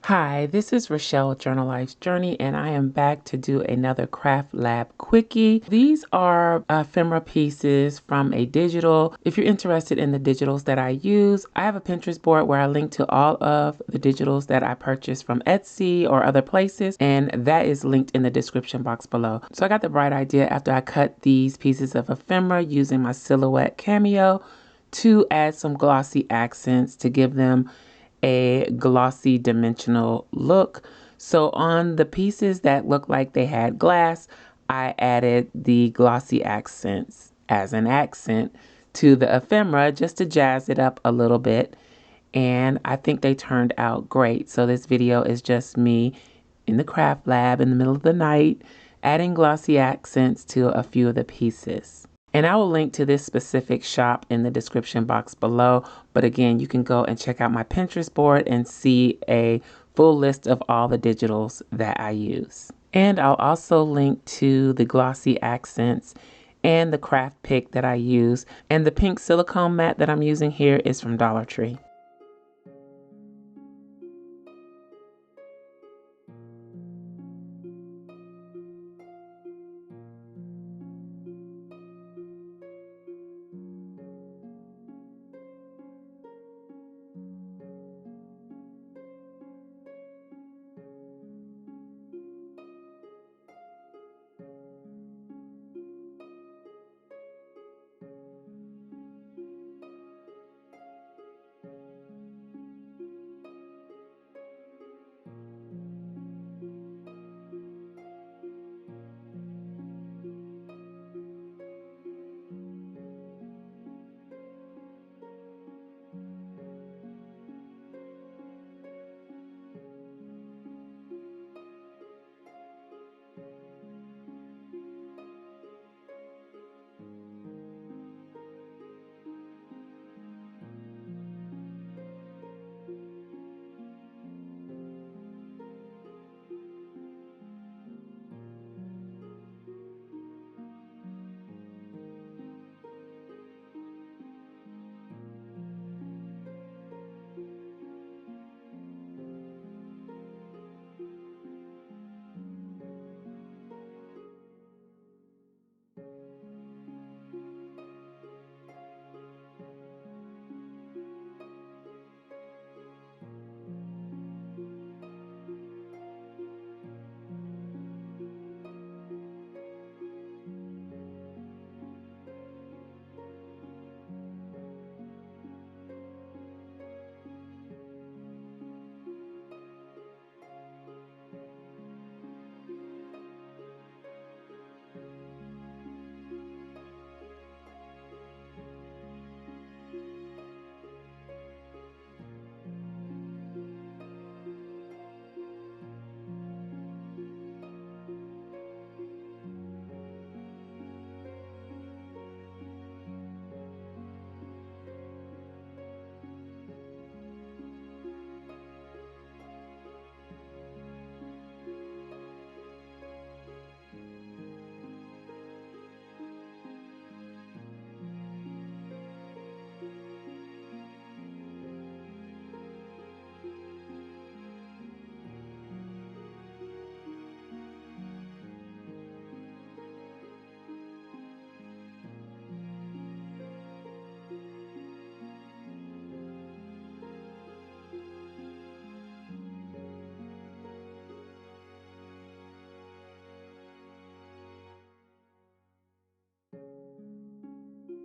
Hi, this is Rachelle with Journal Life's Journey, and I am back to do another Craft Lab Quickie. These are ephemera pieces from a digital. If you're interested in the digitals that I use, I have a Pinterest board where I link to all of the digitals that I purchased from Etsy or other places, and that is linked in the description box below. So I got the bright idea after I cut these pieces of ephemera using my Silhouette Cameo to add some glossy accents to give them a glossy dimensional look. So on the pieces that look like they had glass, I added the glossy accents as an accent to the ephemera just to jazz it up a little bit. And I think they turned out great. So this video is just me in the craft lab in the middle of the night, adding glossy accents to a few of the pieces. And I will link to this specific shop in the description box below. But again, you can go and check out my Pinterest board and see a full list of all the digitals that I use. And I'll also link to the glossy accents and the craft pick that I use. And the pink silicone mat that I'm using here is from Dollar Tree.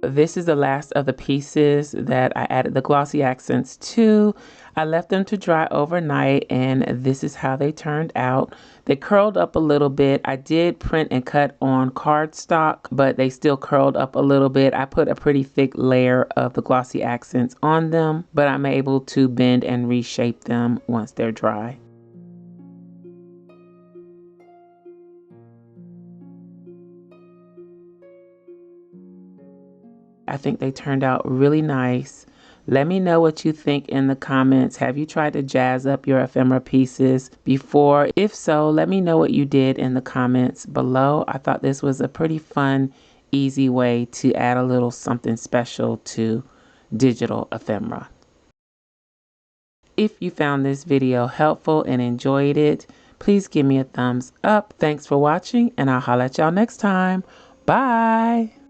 This is the last of the pieces that I added the glossy accents to. I left them to dry overnight, and this is how they turned out. They curled up a little bit. I did print and cut on cardstock, but they still curled up a little bit. I put a pretty thick layer of the glossy accents on them, but I'm able to bend and reshape them once they're dry. I think they turned out really nice. Let me know what you think in the comments. Have you tried to jazz up your ephemera pieces before? If so, let me know what you did in the comments below. I thought this was a pretty fun, easy way to add a little something special to digital ephemera. If you found this video helpful and enjoyed it, please give me a thumbs up. Thanks for watching, and I'll holler at y'all next time. Bye.